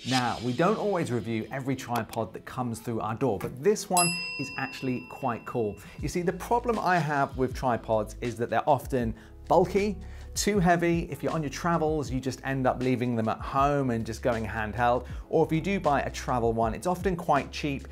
Now, we don't always review every tripod that comes through our door, but this one is actually quite cool. You see, the problem I have with tripods is that they're often bulky, too heavy. If you're on your travels, you just end up leaving them at home and just going handheld. Or if you do buy a travel one, it's often quite cheap.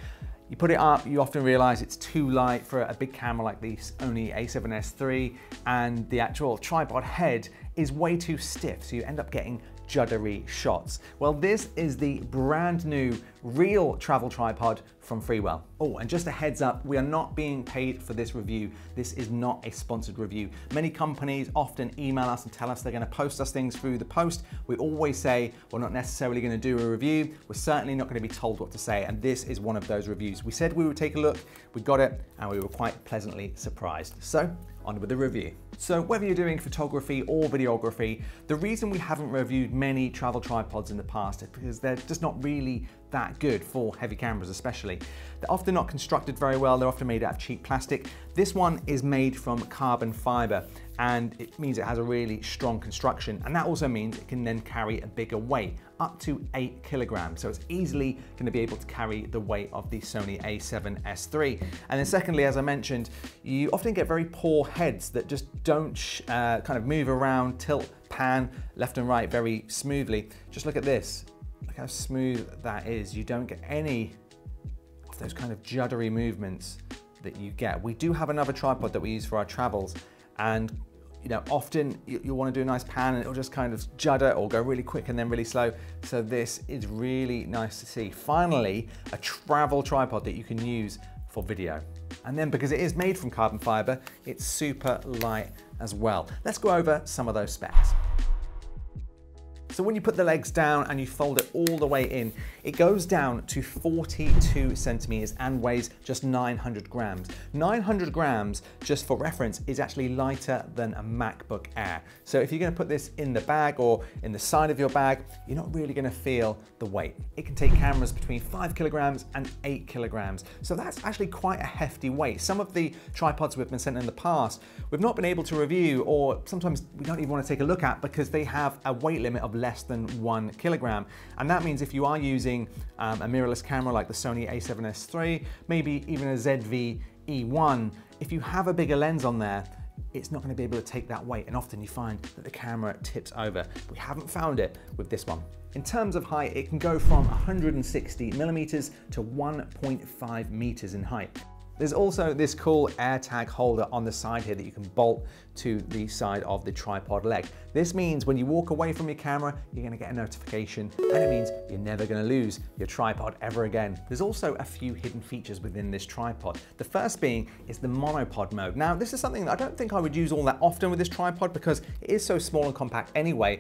You put it up, you often realize it's too light for a big camera like the Sony a7S III, and the actual tripod head is way too stiff, so you end up getting juddery shots. Well, this is the brand new real travel tripod from Freewell. Oh, and just a heads up, we are not being paid for this review. This is not a sponsored review. Many companies often email us and tell us they're going to post us things through the post. We always say we're not necessarily going to do a review. We're certainly not going to be told what to say, and this is one of those reviews. We said we would take a look, we got it, and we were quite pleasantly surprised. So, on with the review. So whether you're doing photography or videography, the reason we haven't reviewed many travel tripods in the past is because they're just not really that good for heavy cameras especially. They're often not constructed very well, they're often made out of cheap plastic. This one is made from carbon fiber, and it means it has a really strong construction, and that also means it can then carry a bigger weight, up to 8 kilograms. So it's easily going to be able to carry the weight of the Sony a7S III. And then secondly, as I mentioned, you often get very poor heads that just don't kind of move around, tilt, pan left and right very smoothly. Just look at this. Look how smooth that is. You don't get any of those kind of juddery movements that you get. We do have another tripod that we use for our travels, and you know, often you want to do a nice pan and it'll just kind of judder or go really quick and then really slow. So this is really nice to see. Finally, a travel tripod that you can use for video. And then because it is made from carbon fiber, it's super light as well. Let's go over some of those specs. So when you put the legs down and you fold it all the way in, it goes down to 42 centimeters and weighs just 900 grams. 900 grams, just for reference, is actually lighter than a MacBook Air. So if you're gonna put this in the bag or in the side of your bag, you're not really gonna feel the weight. It can take cameras between 5 kilograms and 8 kilograms. So that's actually quite a hefty weight. Some of the tripods we've been sent in the past, we've not been able to review, or sometimes we don't even wanna take a look at because they have a weight limit of less than 1 kilogram. And that means if you are using a mirrorless camera like the Sony a7S III, maybe even a ZV-E1, if you have a bigger lens on there, it's not going to be able to take that weight, and often you find that the camera tips over. We haven't found it with this one. In terms of height, it can go from 160 millimeters to 1.5 meters in height. There's also this cool AirTag holder on the side here that you can bolt to the side of the tripod leg. This means when you walk away from your camera, you're gonna get a notification, and it means you're never gonna lose your tripod ever again. There's also a few hidden features within this tripod. The first being is the monopod mode. Now, this is something that I don't think I would use all that often with this tripod because it is so small and compact anyway.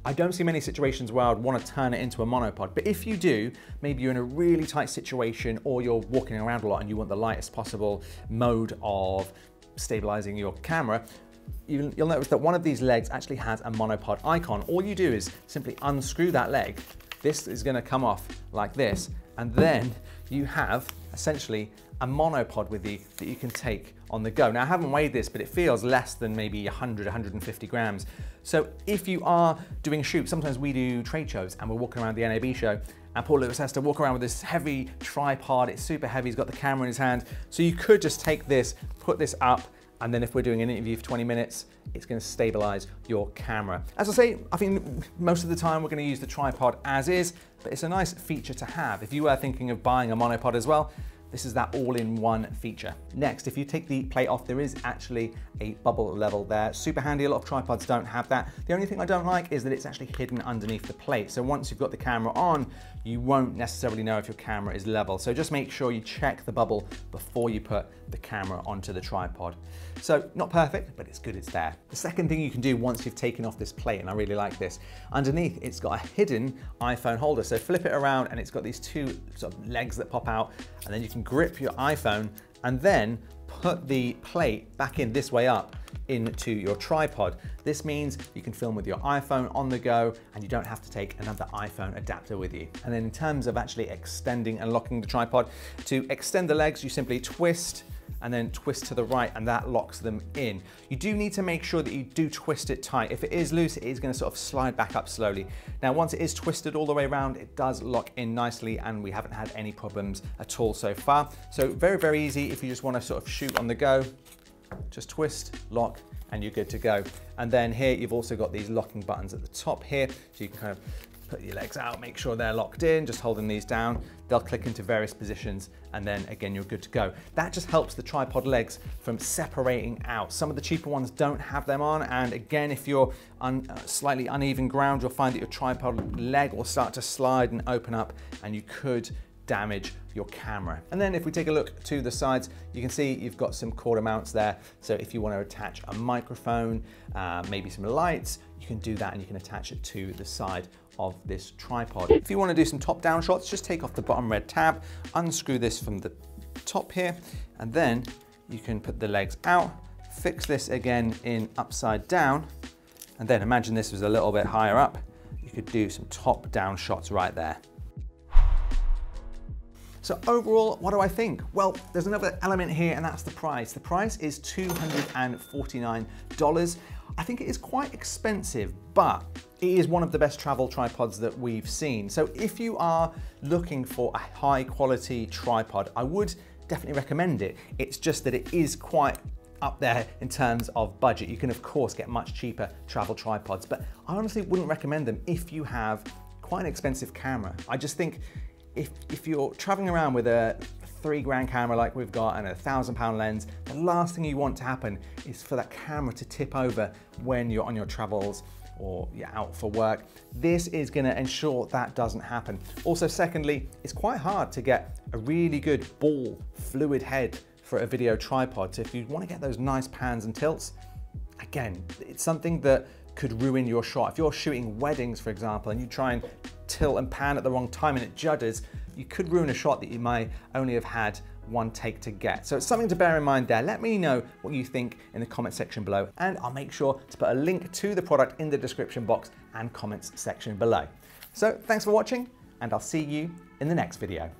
I don't see many situations where I'd want to turn it into a monopod, but if you do, maybe you're in a really tight situation or you're walking around a lot and you want the lightest possible mode of stabilizing your camera, you'll notice that one of these legs actually has a monopod icon. All you do is simply unscrew that leg. This is going to come off like this, and then you have essentially a monopod with you that you can take on the go. Now, I haven't weighed this, but it feels less than maybe 100, 150 grams. So if you are doing shoots, sometimes we do trade shows and we're walking around the NAB show, and Paul Lewis has to walk around with this heavy tripod. It's super heavy, he's got the camera in his hand. So you could just take this, put this up, and then if we're doing an interview for 20 minutes, it's going to stabilize your camera. As I say, I think most of the time we're going to use the tripod as is, but it's a nice feature to have. If you were thinking of buying a monopod as well, this is that all-in-one feature. Next, if you take the plate off, there is actually a bubble level there. Super handy, a lot of tripods don't have that. The only thing I don't like is that it's actually hidden underneath the plate. So once you've got the camera on, you won't necessarily know if your camera is level. So just make sure you check the bubble before you put the camera onto the tripod. So not perfect, but it's good it's there. The second thing you can do once you've taken off this plate, and I really like this, underneath it's got a hidden iPhone holder. So flip it around and it's got these two sort of legs that pop out, and then you can grip your iPhone and then put the plate back in this way up into your tripod. This means you can film with your iPhone on the go and you don't have to take another iPhone adapter with you. And then in terms of actually extending and locking the tripod, to extend the legs, you simply twist and then twist to the right, and that locks them in. You do need to make sure that you do twist it tight. If it is loose, it is going to sort of slide back up slowly. Now, once it is twisted all the way around, it does lock in nicely, and we haven't had any problems at all so far. So very, very easy if you just want to sort of shoot on the go. Just twist, lock, and you're good to go. And then here you've also got these locking buttons at the top here, so you can kind of put your legs out, make sure they're locked in, just holding these down. They'll click into various positions, and then again, you're good to go. That just helps the tripod legs from separating out. Some of the cheaper ones don't have them on, and again, if you're on slightly uneven ground, you'll find that your tripod leg will start to slide and open up, and you could damage your camera. And then if we take a look to the sides, you can see you've got some quarter mounts there. So if you want to attach a microphone, maybe some lights, you can do that, and you can attach it to the side of this tripod. If you want to do some top-down shots, just take off the bottom red tab, unscrew this from the top here, and then you can put the legs out, fix this again in upside down, and then imagine this was a little bit higher up. You could do some top-down shots right there. So overall, what do I think? Well, there's another element here, and that's the price. The price is $249. I think it is quite expensive, but it is one of the best travel tripods that we've seen. So if you are looking for a high quality tripod, I would definitely recommend it. It's just that it is quite up there in terms of budget. You can of course get much cheaper travel tripods, but I honestly wouldn't recommend them if you have quite an expensive camera. I just think if you're traveling around with a $3 camera like we've got and a £1,000 lens, the last thing you want to happen is for that camera to tip over when you're on your travels or you're out for work. This is going to ensure that doesn't happen. Also, secondly, it's quite hard to get a really good ball fluid head for a video tripod. So if you want to get those nice pans and tilts, again, it's something that could ruin your shot. If you're shooting weddings, for example, and you try and tilt and pan at the wrong time and it judders, you could ruin a shot that you might only have had one take to get. So it's something to bear in mind there. Let me know what you think in the comment section below, and I'll make sure to put a link to the product in the description box and comments section below. So thanks for watching, and I'll see you in the next video.